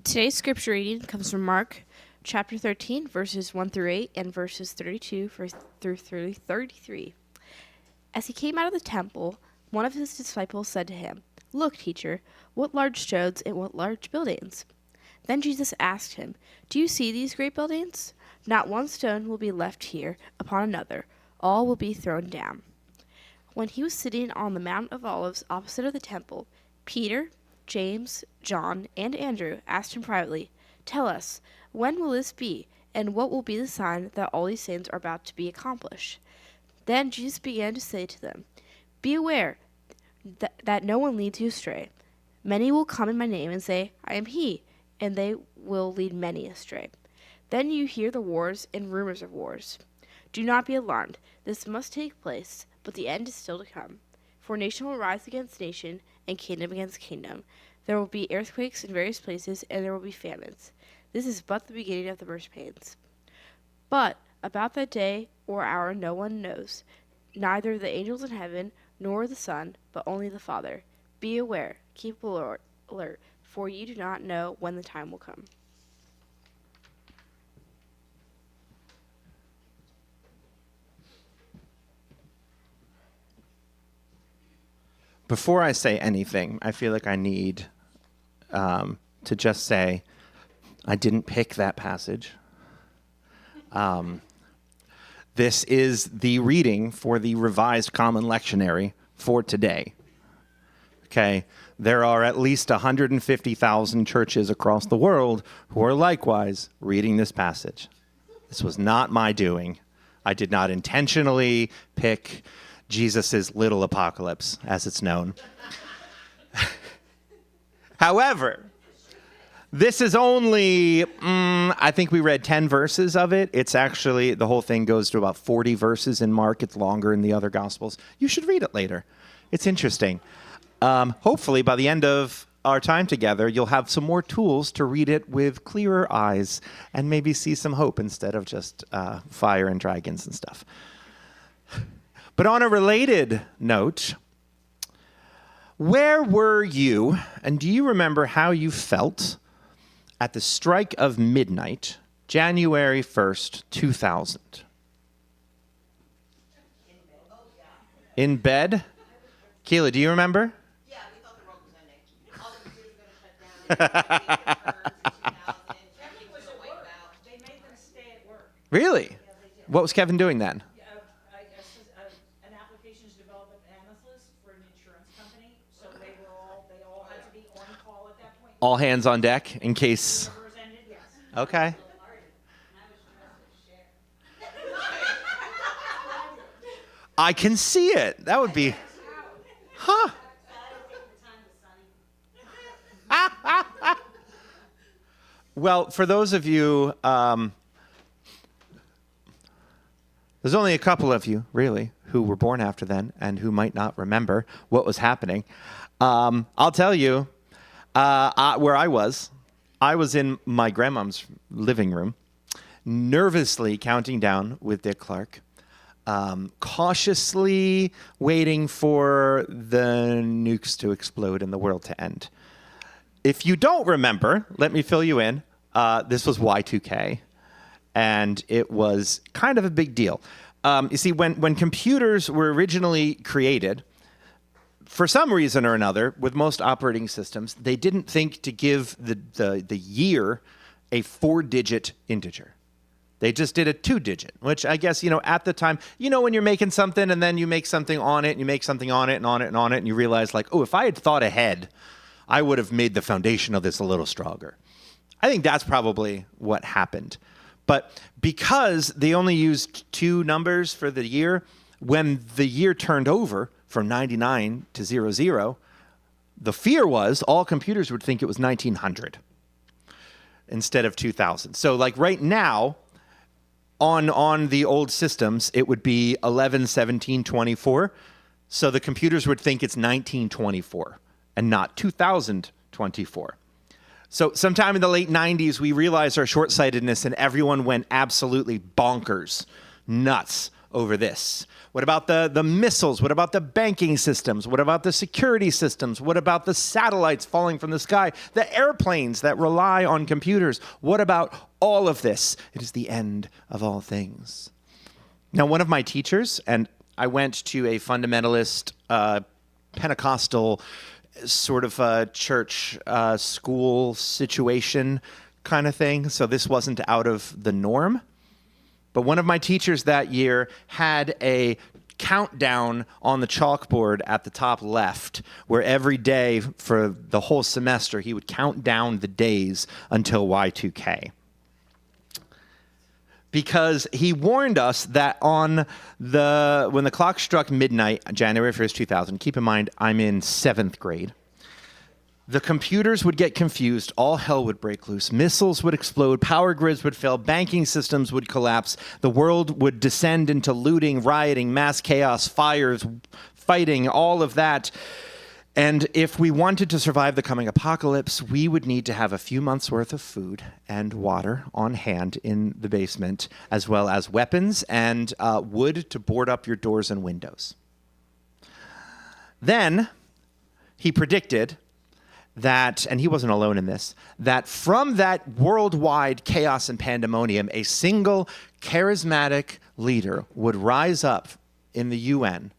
Today's scripture reading comes from Mark chapter 13, verses 1 through 8, and verses 32 through 33. As he came out of the temple, one of his disciples said to him, "Look, teacher, what large stones and what large buildings." Then Jesus asked him, "Do you see these great buildings? Not one stone will be left here upon another. All will be thrown down." When he was sitting on the Mount of Olives opposite of the temple, Peter, James, John, and Andrew asked him privately, "Tell us, when will this be, and what will be the sign that all these things are about to be accomplished?" Then Jesus began to say to them, "Be aware that no one leads you astray. Many will come in my name and say, 'I am he,' and they will lead many astray. Then you hear the wars and rumors of wars. Do not be alarmed. This must take place, but the end is still to come. For nation will rise against nation, and kingdom against kingdom. There will be earthquakes in various places, and there will be famines. This is but the beginning of the birth pains. But about that day or hour no one knows, neither the angels in heaven, nor the Son, but only the Father. Be aware, keep alert, for you do not know when the time will come." Before I say anything, I feel like I need to just say I didn't pick that passage. This is the reading for the Revised Common Lectionary for today. Okay, there are at least 150,000 churches across the world who are likewise reading this passage. This was not my doing. I did not intentionally pick Jesus' little apocalypse, as it's known. However, this is only, I think we read 10 verses of it. It's actually, the whole thing goes to about 40 verses in Mark. It's longer in the other Gospels. You should read it later. It's interesting. Hopefully, by the end of our time together, you'll have some more tools to read it with clearer eyes and maybe see some hope instead of just fire and dragons and stuff. But on a related note, where were you, and do you remember how you felt at the strike of midnight, January 1st, 2000? In bed? Keela, do you remember? Yeah, we thought the world was ending. All the computers were going to shut down. Kevin was at work. They made them stay at work. Really? Yeah, they did. What was Kevin doing then? An applications development analyst for an insurance company, so they all had to be on call at that point. All hands on deck in case. Servers ended, yes. Okay. I can see it. That would be, huh? Well, for those of you, there's only a couple of you, really, who were born after then and who might not remember what was happening. I'll tell you where I was. I was in my grandmom's living room, nervously counting down with Dick Clark, cautiously waiting for the nukes to explode and the world to end. If you don't remember, let me fill you in. This was Y2K, and it was kind of a big deal. You see, when computers were originally created, for some reason or another, with most operating systems, they didn't think to give the year a 4-digit integer. They just did a 2-digit, which I guess, at the time, when you're making something and then you make something on it, and you make something on it and on it and on it, and you realize like, oh, if I had thought ahead, I would have made the foundation of this a little stronger. I think that's probably what happened. But because they only used 2 numbers for the year, when the year turned over from 99 to 00, the fear was all computers would think it was 1900 instead of 2000. So like right now, on the old systems, it would be 11/17/24. So the computers would think it's 1924 and not 2024. So sometime in the late 90s, we realized our short-sightedness and everyone went absolutely bonkers, nuts over this? What about the missiles? What about the banking systems? What about the security systems? What about the satellites falling from the sky? The airplanes that rely on computers? What about all of this? It is the end of all things. Now, one of my teachers, and I went to a fundamentalist Pentecostal sort of a church school situation kind of thing, so this wasn't out of the norm. But one of my teachers that year had a countdown on the chalkboard at the top left, where every day for the whole semester he would count down the days until Y2K. Because he warned us that when the clock struck midnight, January 1st, 2000, keep in mind, I'm in 7th grade, the computers would get confused, all hell would break loose, missiles would explode, power grids would fail, banking systems would collapse, the world would descend into looting, rioting, mass chaos, fires, fighting, all of that. And if we wanted to survive the coming apocalypse, we would need to have a few months' worth of food and water on hand in the basement, as well as weapons and wood to board up your doors and windows. Then he predicted that, and he wasn't alone in this, that from that worldwide chaos and pandemonium, a single charismatic leader would rise up in the UN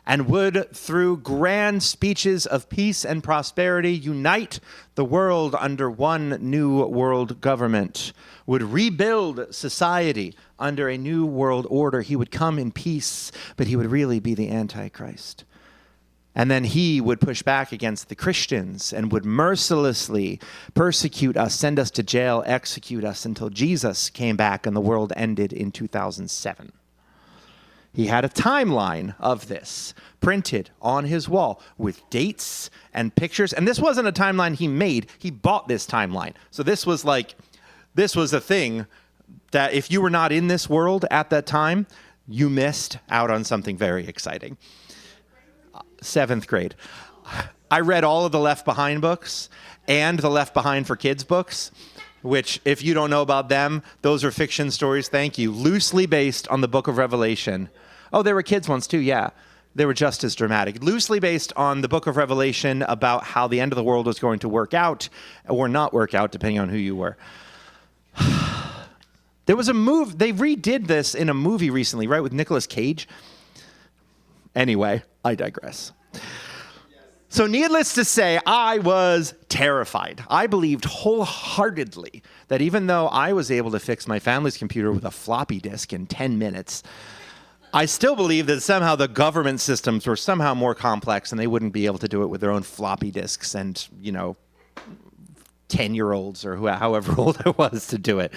and would, through grand speeches of peace and prosperity, unite the world under one new world government, would rebuild society under a new world order. He would come in peace, but he would really be the Antichrist. And then he would push back against the Christians and would mercilessly persecute us, send us to jail, execute us until Jesus came back and the world ended in 2007. He had a timeline of this printed on his wall with dates and pictures. And this wasn't a timeline he made. He bought this timeline. So this was a thing that if you were not in this world at that time, you missed out on something very exciting. 7th grade. I read all of the Left Behind books and the Left Behind for Kids books, which, if you don't know about them, those are fiction stories, thank you, loosely based on the book of Revelation. Oh, there were kids ones too, yeah. They were just as dramatic. Loosely based on the book of Revelation about how the end of the world was going to work out or not work out, depending on who you were. There was a move, they redid this in a movie recently, right, with Nicolas Cage? Anyway, I digress. So needless to say, I was terrified. I believed wholeheartedly that even though I was able to fix my family's computer with a floppy disk in 10 minutes, I still believed that somehow the government systems were somehow more complex and they wouldn't be able to do it with their own floppy disks and, 10-year-olds or however old I was to do it.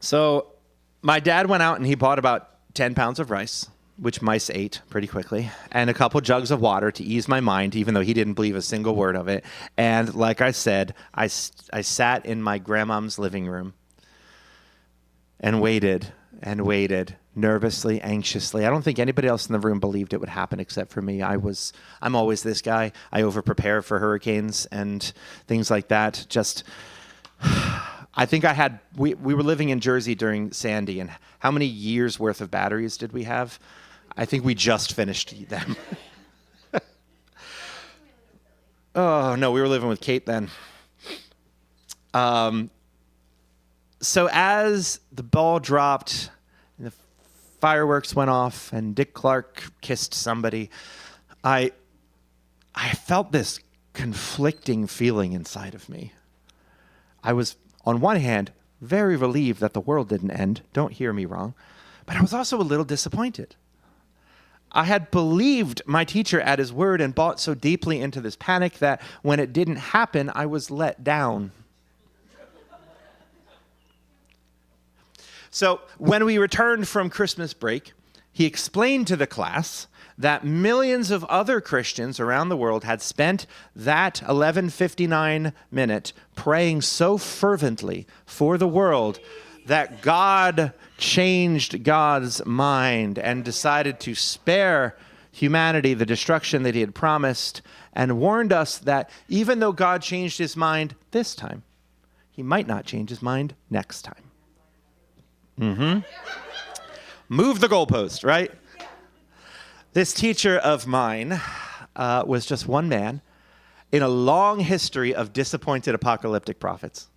So my dad went out and he bought about 10 pounds of rice, which mice ate pretty quickly, and a couple jugs of water to ease my mind, even though he didn't believe a single word of it. And like I said, I sat in my grandmom's living room and waited, nervously, anxiously. I don't think anybody else in the room believed it would happen except for me. I'm always this guy. I over-prepare for hurricanes and things like that. I think we were living in Jersey during Sandy, and how many years worth of batteries did we have? I think we just finished them. Oh, no, we were living with Kate then. So as the ball dropped, and the fireworks went off, and Dick Clark kissed somebody, I felt this conflicting feeling inside of me. I was, on one hand, very relieved that the world didn't end. Don't hear me wrong. But I was also a little disappointed. I had believed my teacher at his word and bought so deeply into this panic that when it didn't happen, I was let down. So when we returned from Christmas break, he explained to the class that millions of other Christians around the world had spent that 11:59 minute praying so fervently for the world that God changed God's mind and decided to spare humanity the destruction that he had promised, and warned us that even though God changed his mind this time, he might not change his mind next time. Move the goalpost, right? This teacher of mine was just one man in a long history of disappointed apocalyptic prophets.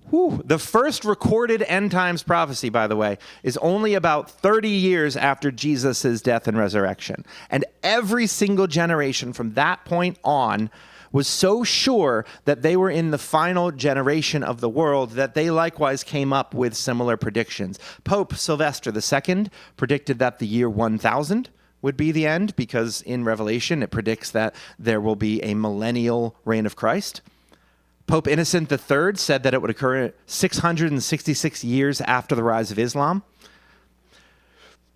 Whew. The first recorded end times prophecy, by the way, is only about 30 years after Jesus' death and resurrection. And every single generation from that point on was so sure that they were in the final generation of the world that they likewise came up with similar predictions. Pope Sylvester II predicted that the year 1000 would be the end, because in Revelation it predicts that there will be a millennial reign of Christ. Pope Innocent III said that it would occur 666 years after the rise of Islam.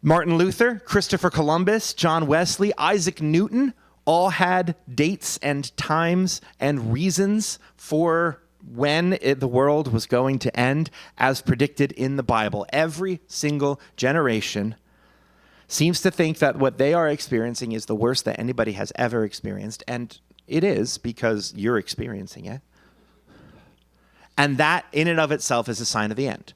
Martin Luther, Christopher Columbus, John Wesley, Isaac Newton all had dates and times and reasons for when the world was going to end as predicted in the Bible. Every single generation seems to think that what they are experiencing is the worst that anybody has ever experienced, and it is, because you're experiencing it. And that in and of itself is a sign of the end.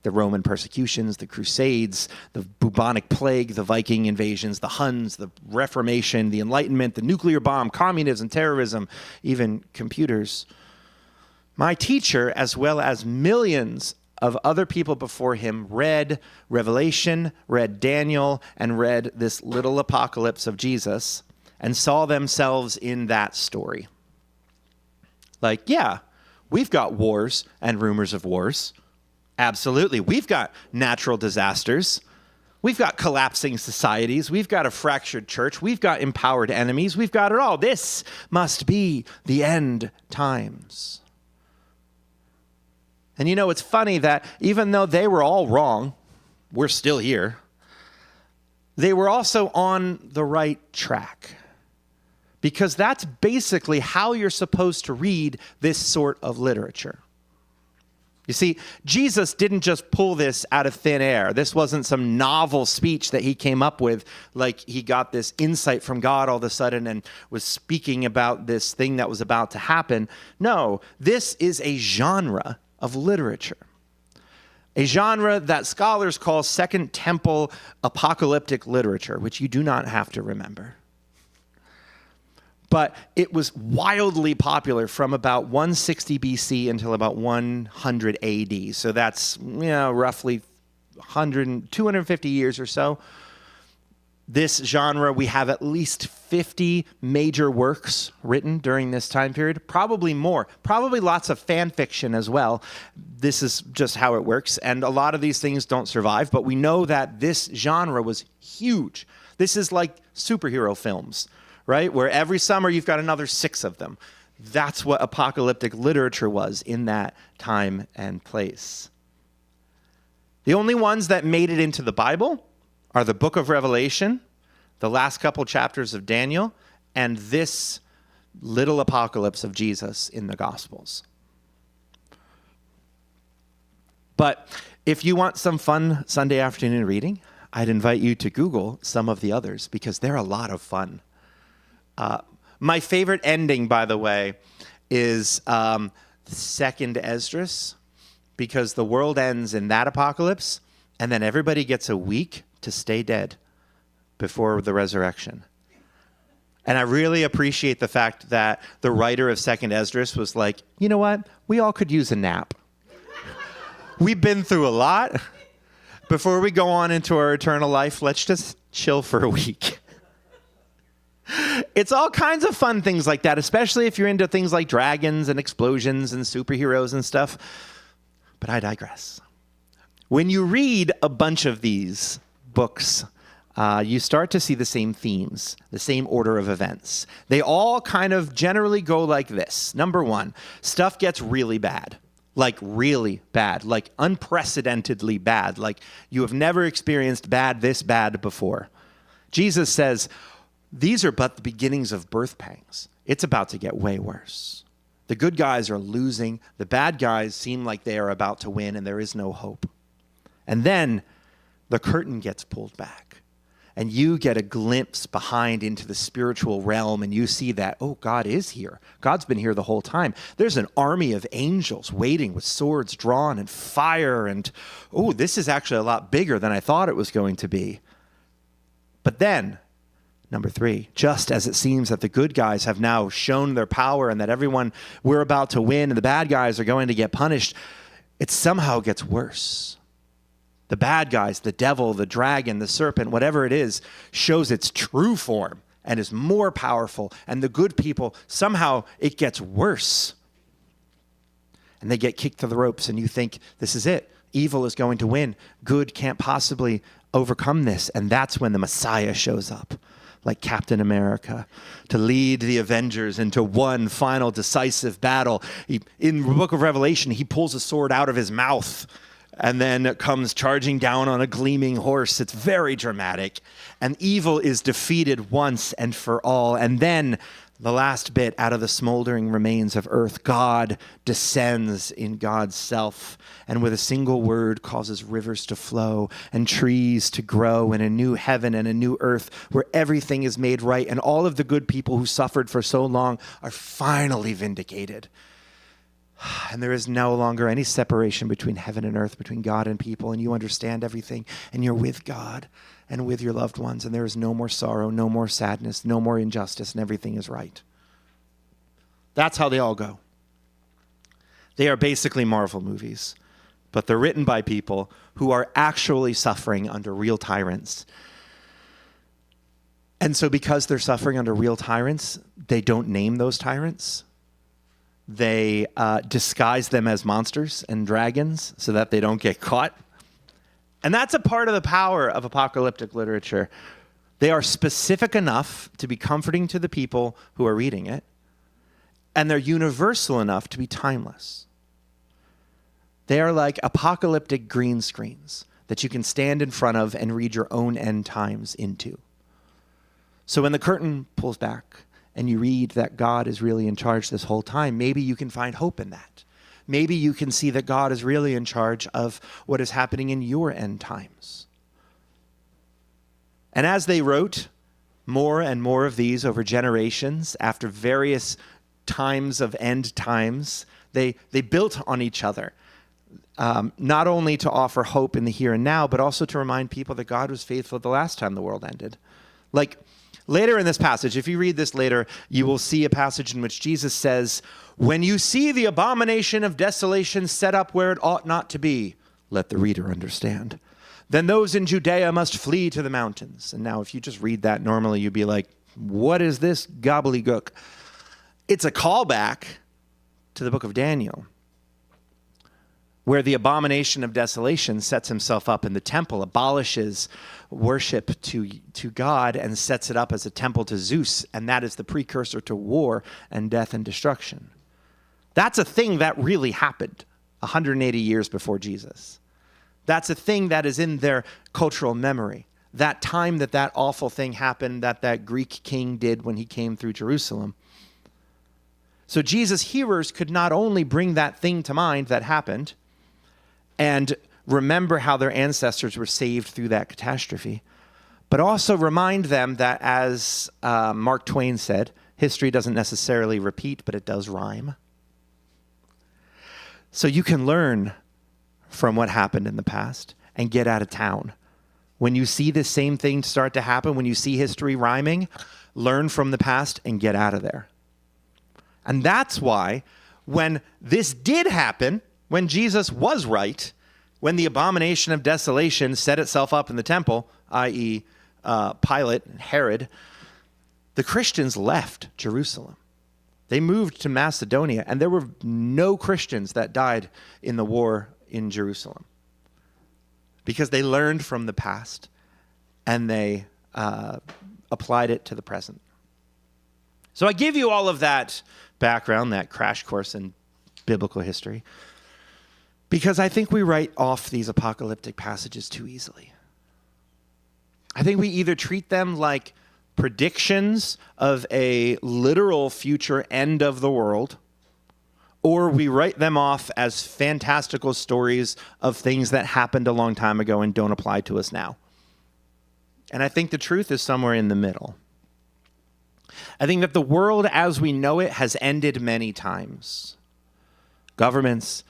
The Roman persecutions, the Crusades, the bubonic plague, the Viking invasions, the Huns, the Reformation, the Enlightenment, the nuclear bomb, communism, terrorism, even computers. My teacher, as well as millions of other people before him, read Revelation, read Daniel, and read this little apocalypse of Jesus and saw themselves in that story. Like, yeah, we've got wars and rumors of wars. Absolutely. We've got natural disasters. We've got collapsing societies. We've got a fractured church. We've got empowered enemies. We've got it all. This must be the end times. And you know, it's funny that even though they were all wrong, we're still here. They were also on the right track. Because that's basically how you're supposed to read this sort of literature. You see, Jesus didn't just pull this out of thin air. This wasn't some novel speech that he came up with, like he got this insight from God all of a sudden and was speaking about this thing that was about to happen. No, this is a genre of literature. A genre that scholars call Second Temple apocalyptic literature, which you do not have to remember. But it was wildly popular from about 160 BC until about 100 AD. So that's, roughly 250 years or so. This genre, we have at least 50 major works written during this time period, probably more, probably lots of fan fiction as well. This is just how it works. And a lot of these things don't survive, but we know that this genre was huge. This is like superhero films, right? Where every summer you've got another 6 of them. That's what apocalyptic literature was in that time and place. The only ones that made it into the Bible are the book of Revelation, the last couple chapters of Daniel, and this little apocalypse of Jesus in the Gospels. But if you want some fun Sunday afternoon reading, I'd invite you to Google some of the others because they're a lot of fun. My favorite ending, by the way, is Second Esdras, because the world ends in that apocalypse, and then everybody gets a week to stay dead before the resurrection. And I really appreciate the fact that the writer of Second Esdras was like, you know what? We all could use a nap. We've been through a lot. Before we go on into our eternal life, let's just chill for a week. It's all kinds of fun things like that, especially if you're into things like dragons and explosions and superheroes and stuff. But I digress. When you read a bunch of these books, you start to see the same themes, the same order of events. They all kind of generally go like this. Number 1, stuff gets really bad. Like really bad. Like unprecedentedly bad. Like you have never experienced this bad before. Jesus says, these are but the beginnings of birth pangs. It's about to get way worse. The good guys are losing. The bad guys seem like they are about to win, and there is no hope. And then the curtain gets pulled back. And you get a glimpse behind into the spiritual realm, and you see that, oh, God is here. God's been here the whole time. There's an army of angels waiting with swords drawn and fire, and oh, this is actually a lot bigger than I thought it was going to be. But then, number 3, just as it seems that the good guys have now shown their power and that everyone, we're about to win and the bad guys are going to get punished, it somehow gets worse. The bad guys, the devil, the dragon, the serpent, whatever it is, shows its true form and is more powerful. And the good people, somehow it gets worse. And they get kicked to the ropes, and you think, this is it. Evil is going to win. Good can't possibly overcome this. And that's when the Messiah shows up, like Captain America, to lead the Avengers into one final decisive battle. In the book of Revelation, he pulls a sword out of his mouth and then comes charging down on a gleaming horse. It's very dramatic. And evil is defeated once and for all. And then the last bit, out of the smoldering remains of earth, God descends in God's self, and with a single word causes rivers to flow and trees to grow, and a new heaven and a new earth where everything is made right, and all of the good people who suffered for so long are finally vindicated. And there is no longer any separation between heaven and earth, between God and people, and you understand everything, and you're with God and with your loved ones, and there is no more sorrow, no more sadness, no more injustice, and everything is right. That's how they all go. They are basically Marvel movies, but they're written by people who are actually suffering under real tyrants. And so because they're suffering under real tyrants, they don't name those tyrants. They disguise them as monsters and dragons so that they don't get caught. And that's a part of the power of apocalyptic literature. They are specific enough to be comforting to the people who are reading it, and they're universal enough to be timeless. They are like apocalyptic green screens that you can stand in front of and read your own end times into. So when the curtain pulls back and you read that God is really in charge this whole time, maybe you can find hope in that. Maybe you can see that God is really in charge of what is happening in your end times. And as they wrote more and more of these over generations, after various times of end times, they built on each other, not only to offer hope in the here and now, but also to remind people that God was faithful the last time the world ended. Like, later in this passage, if you read this later, you will see a passage in which Jesus says, "When you see the abomination of desolation set up where it ought not to be," let the reader understand, "then those in Judea must flee to the mountains." And now if you just read that normally, you'd be like, what is this gobbledygook? It's a callback to the book of Daniel, where the abomination of desolation sets himself up in the temple, abolishes worship to God, and sets it up as a temple to Zeus. And that is the precursor to war and death and destruction. That's a thing that really happened 180 years before Jesus. That's a thing that is in their cultural memory. That time that awful thing happened that Greek king did when he came through Jerusalem. So Jesus' hearers could not only bring that thing to mind that happened and remember how their ancestors were saved through that catastrophe, but also remind them that, as Mark Twain said, history doesn't necessarily repeat, but it does rhyme. So you can learn from what happened in the past and get out of town. When you see the same thing start to happen, when you see history rhyming, learn from the past and get out of there. And that's why when this did happen, when Jesus was right, when the abomination of desolation set itself up in the temple, i.e. Pilate and Herod, the Christians left Jerusalem. They moved to Macedonia, and there were no Christians that died in the war in Jerusalem because they learned from the past and they applied it to the present. So I give you all of that background, that crash course in biblical history, because I think we write off these apocalyptic passages too easily. I think we either treat them like predictions of a literal future end of the world, or we write them off as fantastical stories of things that happened a long time ago and don't apply to us now. And I think the truth is somewhere in the middle. I think that the world as we know it has ended many times. Governments,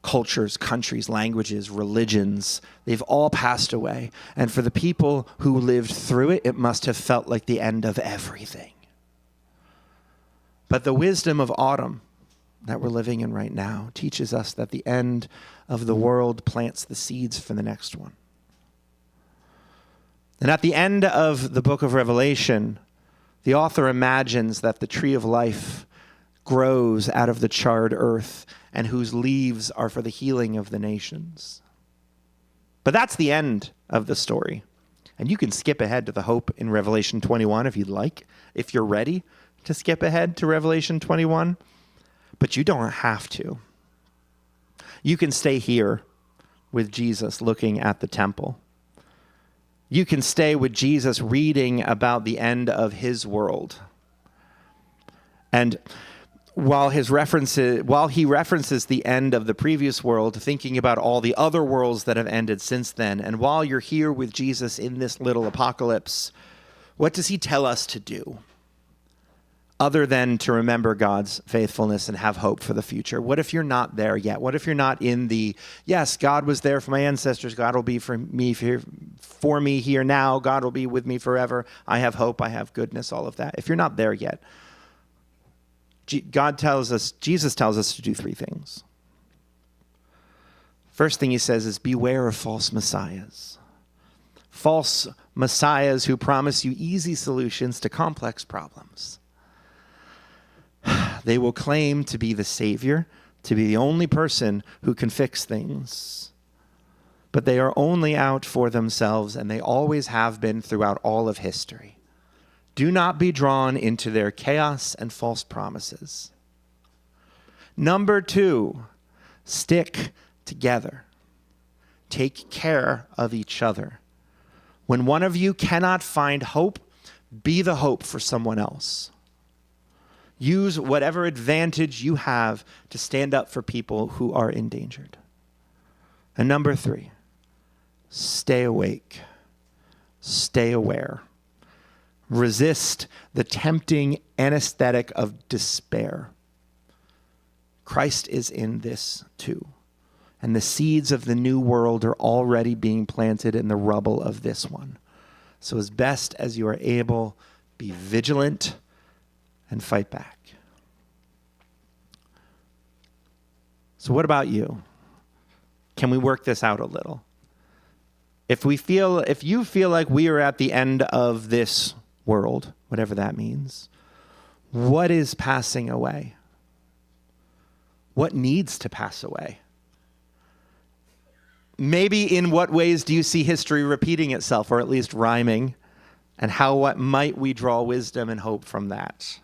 cultures, countries, languages, religions, they've all passed away. And for the people who lived through it, it must have felt like the end of everything. But the wisdom of autumn that we're living in right now teaches us that the end of the world plants the seeds for the next one. And at the end of the book of Revelation, the author imagines that the tree of life grows out of the charred earth and whose leaves are for the healing of the nations. But that's the end of the story. And you can skip ahead to the hope in Revelation 21 if you'd like, if you're ready to skip ahead to Revelation 21. But you don't have to. You can stay here with Jesus looking at the temple. You can stay with Jesus reading about the end of his world. And while he references the end of the previous world, thinking about all the other worlds that have ended since then, and while you're here with Jesus in this little apocalypse, what does he tell us to do? Other than to remember God's faithfulness and have hope for the future. What if you're not there yet? What if you're not in the, yes, God was there for my ancestors. God will be for me here now. God will be with me forever. I have hope. I have goodness, all of that. If you're not there yet, Jesus tells us to do three things. First thing he says is beware of false messiahs. False messiahs who promise you easy solutions to complex problems. They will claim to be the Savior, to be the only person who can fix things. But they are only out for themselves, and they always have been throughout all of history. Do not be drawn into their chaos and false promises. Number 2, stick together. Take care of each other. When one of you cannot find hope, be the hope for someone else. Use whatever advantage you have to stand up for people who are endangered. And number 3, stay awake. Stay aware. Resist the tempting anesthetic of despair. Christ is in this too. And the seeds of the new world are already being planted in the rubble of this one. So as best as you are able, be vigilant and fight back. So what about you? Can we work this out a little? If you feel like we are at the end of this world, whatever that means, what is passing away? What needs to pass away? Maybe in what ways do you see history repeating itself, or at least rhyming? And what might we draw wisdom and hope from that?